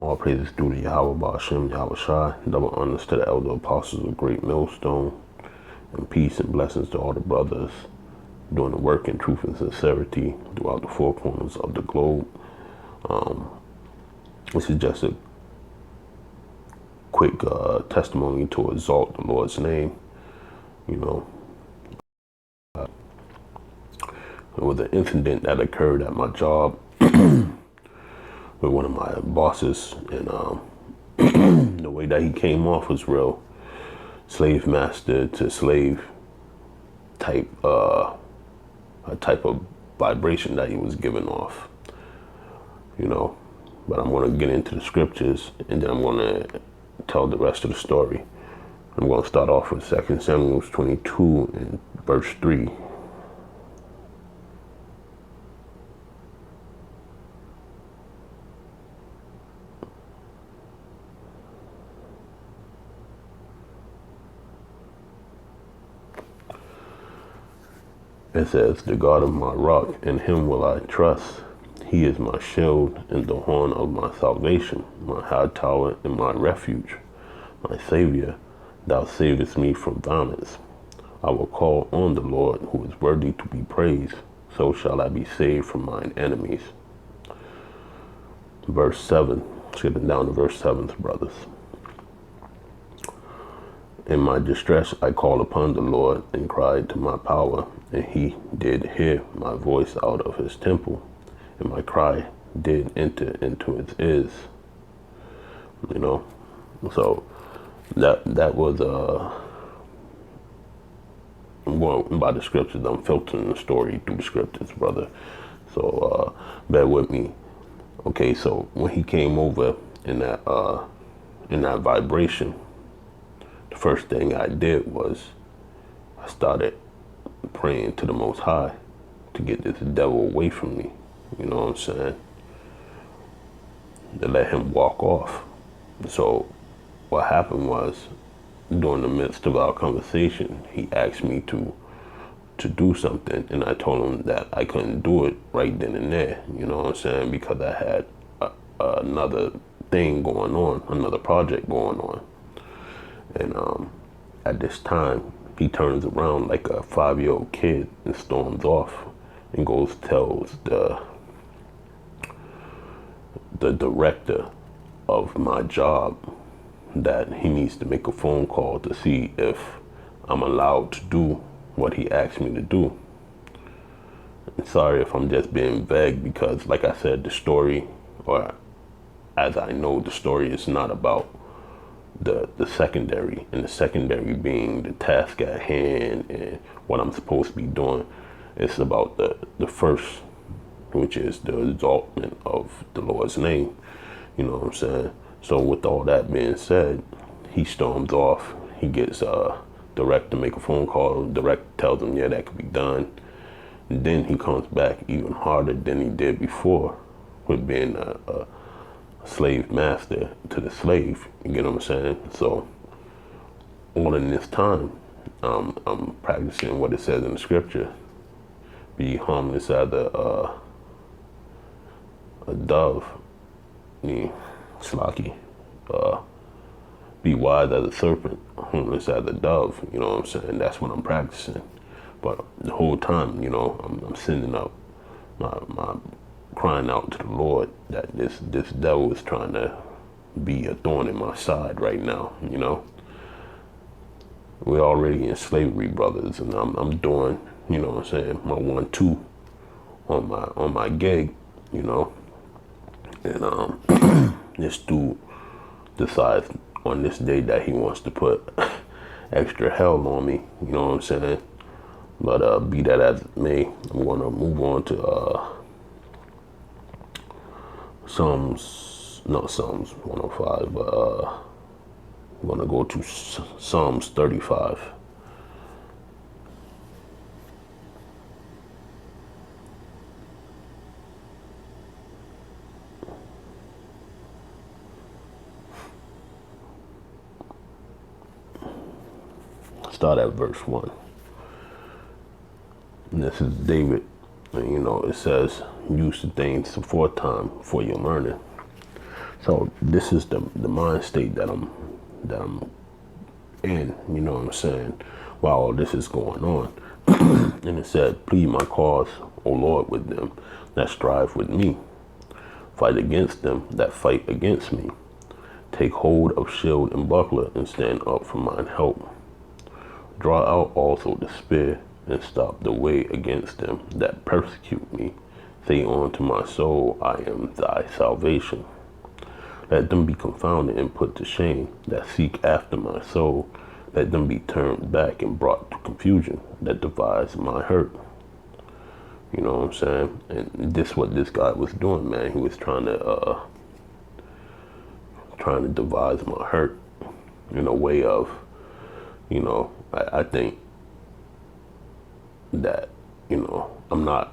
All praises due to Yahweh Ba'ashem, Yahweh Shai, double honors to the elder apostles of Great Millstone, and peace and blessings to all the brothers doing the work in truth and sincerity throughout the four corners of the globe. This is just a quick testimony to exalt the Lord's name. You know, it was an incident that occurred at my job with one of my bosses, and the way that he came off was real slave master to slave type, a type of vibration that he was giving off, you know. But I'm going to get into the scriptures, and then I'm going to tell the rest of the story. I'm going to start off with 2 Samuel 22 and verse 3. It says, "The God of my rock, in him will I trust. He is my shield and the horn of my salvation, my high tower and my refuge, my Savior. Thou savest me from violence. I will call on the Lord, who is worthy to be praised. So shall I be saved from mine enemies." Verse 7, skipping down to verse 7, brothers. "In my distress I called upon the Lord and cried to my power, and he did hear my voice out of his temple, and my cry did enter into his ears." You know, so that was I'm going by the scriptures. I'm filtering the story through the scriptures, brother. So bear with me. Okay, so when he came over in that vibration, the first thing I did was I started praying to the Most High to get this devil away from me. You know what I'm saying? To let him walk off. So what happened was, during the midst of our conversation, he asked me to do something, and I told him that I couldn't do it right then and there. You know what I'm saying? Because I had another thing going on, another project going on. And at this time, he turns around like a 5-year-old kid and storms off and goes tells the director of my job that he needs to make a phone call to see if I'm allowed to do what he asked me to do. And sorry if I'm just being vague, because like I said, the story, or as I know, the story is not about the secondary, and the secondary being the task at hand and what I'm supposed to be doing. It's about the first, which is the exaltment of the Lord's name. You know what I'm saying? So with all that being said, he storms off. He gets direct to make a phone call. Direct tells him, yeah, that could be done. And then he comes back even harder than he did before, with being a slave master to the slave. You get what I'm saying? So all in this time, I'm practicing what it says in the scripture: be harmless as a dove, Slocky. Be wise as a serpent, harmless as a dove. You know what I'm saying? That's what I'm practicing. But the whole time, you know, I'm sending up my crying out to the Lord that this devil is trying to be a thorn in my side right now. You know, we're already in slavery, brothers, and I'm doing, you know what I'm saying, my 1-2 on my gig, you know. And this dude decides on this day that he wants to put extra hell on me, you know what I'm saying? But be that as it may, I'm going to move on to Psalms 105, but I'm going to go to Psalms 35. Start at verse 1. And this is David. And, you know, it says, use the things aforetime for your learning. So this is the mind state that I'm in, you know what I'm saying, while all this is going on. And it said, plead my cause, O Lord, with them that strive with me. Fight against them that fight against me. Take hold of shield and buckler and stand up for mine help. Draw out also the spear and stop the way against them that persecute me. Say unto my soul, I am thy salvation. Let them be confounded and put to shame that seek after my soul. Let them be turned back and brought to confusion that devise my hurt. You know what I'm saying? And this what this guy was doing, man. He was trying to devise my hurt in a way of, you know, I think that, you know, I'm not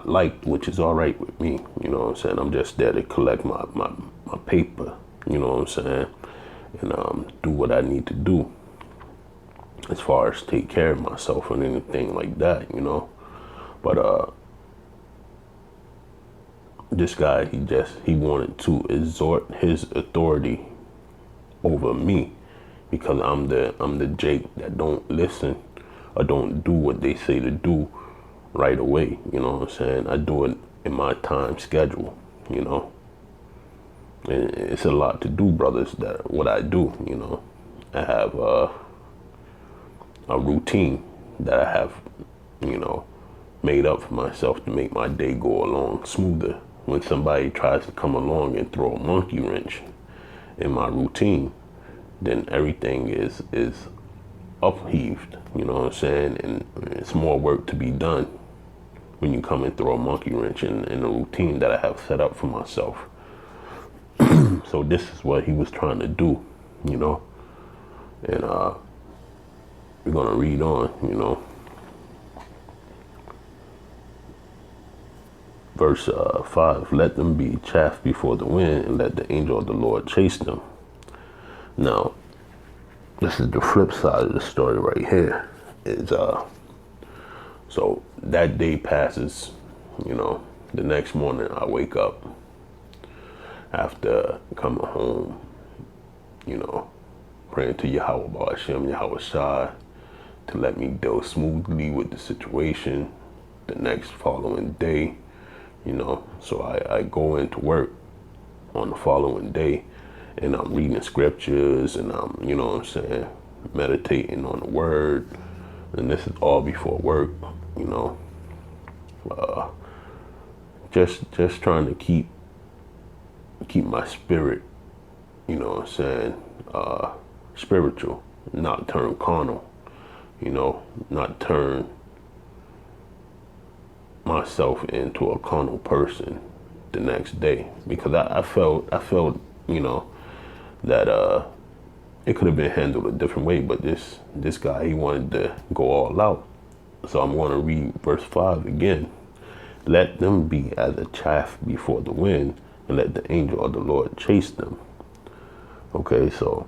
liked, which is all right with me. You know what I'm saying? I'm just there to collect my paper, you know what I'm saying? And do what I need to do as far as take care of myself and anything like that, you know? But this guy, he wanted to exhort his authority over me because I'm the Jake that don't listen or don't do what they say to do right away. You know what I'm saying? I do it in my time schedule, you know. And it's a lot to do, brothers, that what I do, you know. I have a routine that I have, you know, made up for myself to make my day go along smoother. When somebody tries to come along and throw a monkey wrench in my routine, then everything is upheaved, you know what I'm saying? And it's more work to be done when you come and throw a monkey wrench in a routine that I have set up for myself. So this is what he was trying to do, you know? And we're gonna read on, you know. Verse 5, let them be chaff before the wind and let the angel of the Lord chase them. Now, this is the flip side of the story right here. Is so that day passes, you know, the next morning I wake up after coming home, you know, praying to Yahweh Ba'ashem, Yahweh Shai, to let me deal smoothly with the situation the next following day, you know. So I go into work on the following day and I'm reading scriptures and I'm, you know what I'm saying, meditating on the word. And this is all before work, you know. Just trying to keep my spirit, you know what I'm saying, spiritual, not turn carnal, you know, not turn myself into a carnal person the next day, because I felt, you know, that it could have been handled a different way, but this guy, he wanted to go all out. So I'm going to read verse 5 again. Let them be as a chaff before the wind, and let the angel of the Lord chase them. Okay, so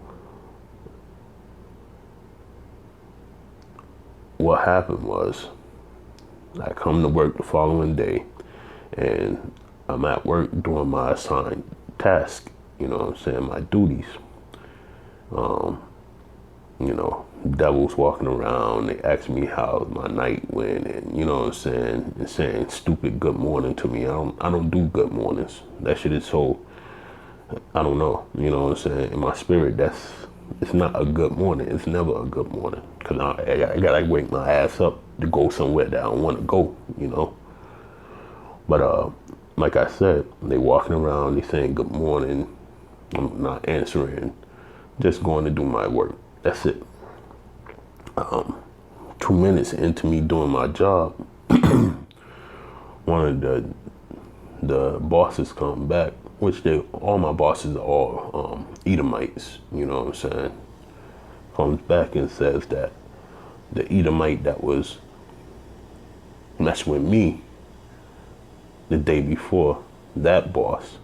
what happened was I come to work the following day and I'm at work doing my assigned task, you know what I'm saying, my duties. You know, devils walking around, they ask me how my night went, and you know what I'm saying, and saying stupid good morning to me. I don't do good mornings. That shit is so, I don't know, you know what I'm saying, in my spirit, it's not a good morning. It's never a good morning, because I gotta wake my ass up to go somewhere that I don't want to go, you know. But like I said, they walking around, they saying good morning, I'm not answering, just going to do my work. That's it. 2 minutes into me doing my job, one of the bosses come back, which all my bosses are all Edomites, you know what I'm saying, comes back and says that the Edomite that was messing with me the day before, that boss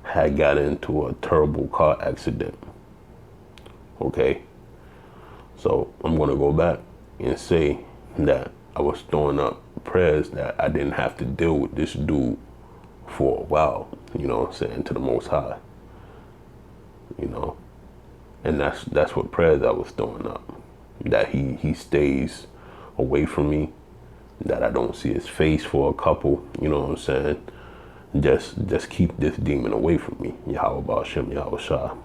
had got into a terrible car accident. Okay, so I'm gonna go back and say that I was throwing up prayers that I didn't have to deal with this dude for a while, you know what I'm saying, to the Most High. you know. And that's what prayers I was throwing up. That he stays away from me, that I don't see his face for a couple, you know what I'm saying? Just keep this demon away from me. Yahweh Ba'ashem, Yahweh Shah.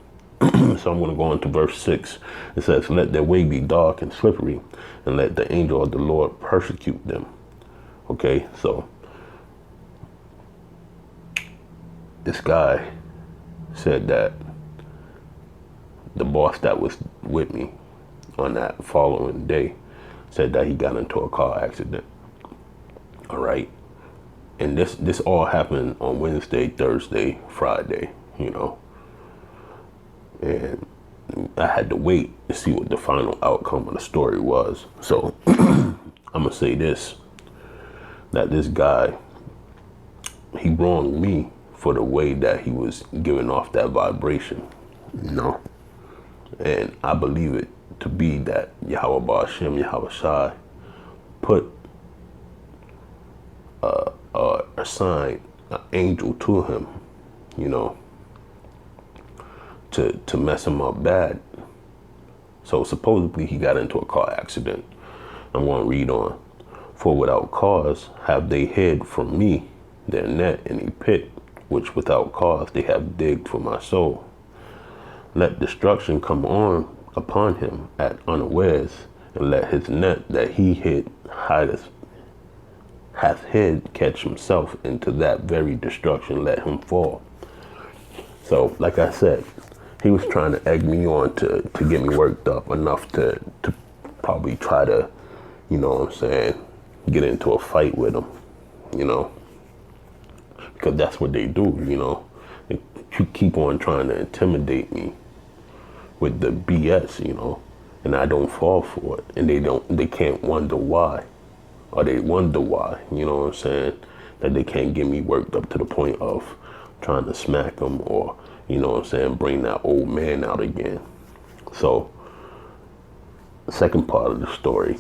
So I'm going to go on to verse 6. It says, let their way be dark and slippery, and let the angel of the Lord persecute them. Okay, so this guy said that the boss that was with me on that following day said that he got into a car accident. All right. And this all happened on Wednesday, Thursday, Friday, you know. And I had to wait to see what the final outcome of the story was. So I'm going to say this, that this guy, he wronged me for the way that he was giving off that vibration, you know. And I believe it to be that Yahweh Ba'ashem, Yahweh Shai put assigned an angel to him, you know, to mess him up bad. So supposedly he got into a car accident. I'm going to read on. For without cause have they hid from me their net in a pit, which without cause they have digged for my soul. Let destruction come on upon him at unawares, and let his net that he hath hid catch himself into that very destruction, let him fall. So, like I said, he was trying to egg me on to get me worked up enough to probably try to, you know what I'm saying, get into a fight with him, you know, because that's what they do, you know. They keep on trying to intimidate me with the BS, you know, and I don't fall for it, and they can't wonder why, or they wonder why, you know what I'm saying, that they can't get me worked up to the point of trying to smack them, or, you know what I'm saying, bring that old man out again. So, the second part of the story,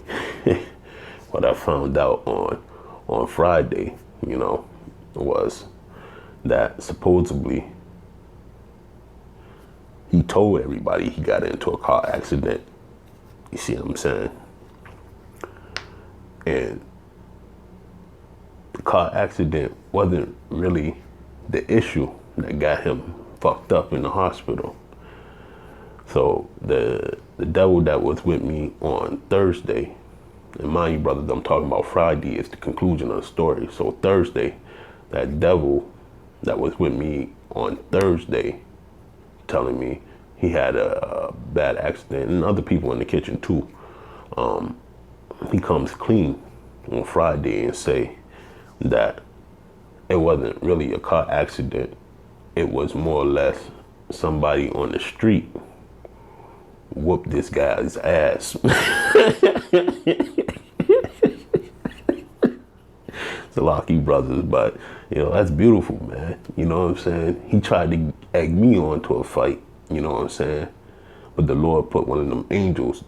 what I found out on Friday, you know, was that supposedly he told everybody he got into a car accident. You see what I'm saying? And the car accident wasn't really the issue that got him fucked up in the hospital. So the devil that was with me on Thursday, and mind you, brothers, I'm talking about Friday is the conclusion of the story. So Thursday, that devil that was with me on Thursday telling me he had a bad accident, and other people in the kitchen too. He comes clean on Friday and say that it wasn't really a car accident. It was more or less somebody on the street whooped this guy's ass. Salaki brothers, but you know, that's beautiful, man. You know what I'm saying? He tried to egg me on to a fight, you know what I'm saying? But the Lord put one of them angels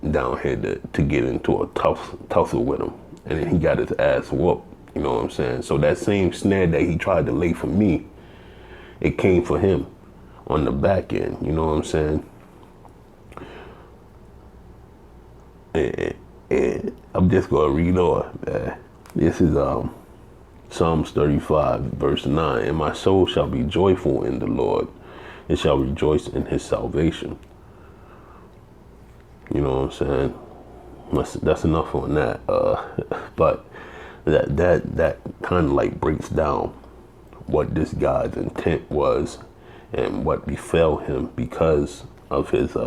down here to get into a tussle with him. And then he got his ass whooped, you know what I'm saying? So that same snare that he tried to lay for me, it came for him on the back end, you know what I'm saying? And I'm just going to read on, man. This is Psalms 35, verse 9. And my soul shall be joyful in the Lord. It shall rejoice in his salvation. You know what I'm saying? That's enough on that. But that kind of like breaks down what this guy's intent was and what befell him because of his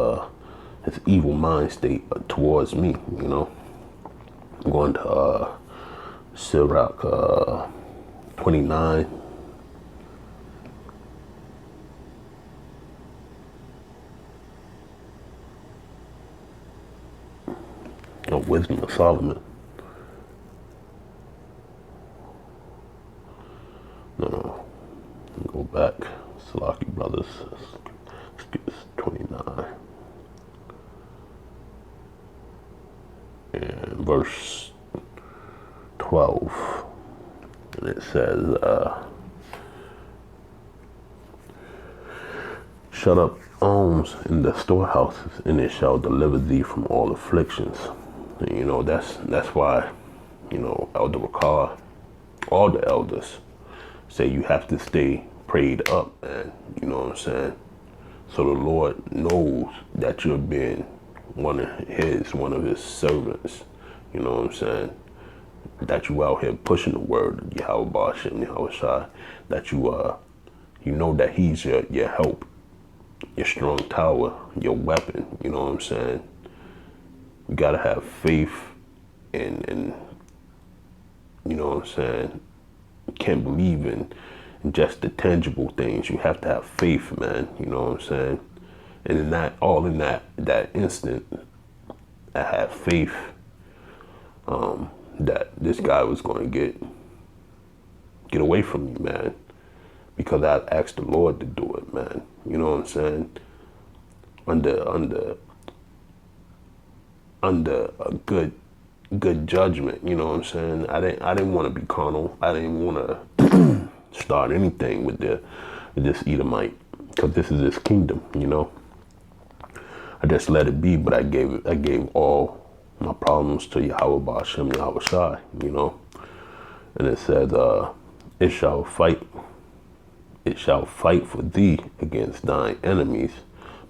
evil mind state towards me, you know. I'm going to Sirach 29. Wisdom of Solomon. No. Go back. Salaki brothers. Let's get this 29. And verse 12. And it says, shut up alms in the storehouses, and it shall deliver thee from all afflictions. And, you know, that's why, you know, Elder Ricard, all the elders say you have to stay prayed up, man. You know what I'm saying? So the Lord knows that you're being one of his servants. You know what I'm saying? That you out here pushing the word of Yahweh Ba'ashem, Yahweh Shai, that you know that he's your help, your strong tower, your weapon. You know what I'm saying? You gotta have faith and you know what I'm saying? You can't believe in just the tangible things. You have to have faith, man. You know what I'm saying? And in that instant, I had faith that this guy was going to get away from me, man, because I asked the Lord to do it, man. You know what I'm saying? Under a good judgment. You know what I'm saying? I didn't want to be carnal. I didn't want to start anything with this Edomite, because this is his kingdom. You know, I just let it be. But I gave all my problems to Yahweh Ba'ashem, Yahweh Shai. You know, and it says, it shall fight for thee against thine enemies,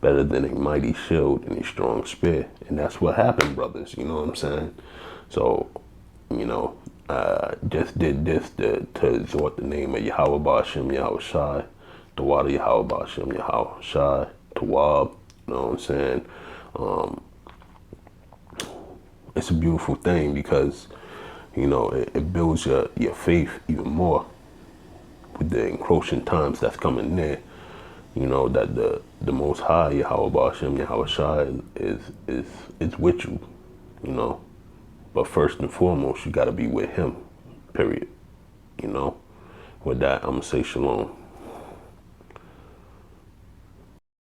better than a mighty shield and a strong spear. And that's what happened, brothers. You know what I'm saying? So, you know, just did this to exhort the name of Yahweh Ba'ashem, Yahweh Shai, the water Yahweh Ba'ashem, Yahweh Shai, Tawab. You know what I'm saying? It's a beautiful thing because, you know, it builds your faith even more with the encroaching times that's coming near. You know, that the Most High, Yahweh Ba'ashem, Yahweh Shai, is with you, you know. But first and foremost, you got to be with him, period. You know. With that, I'm going to say shalom.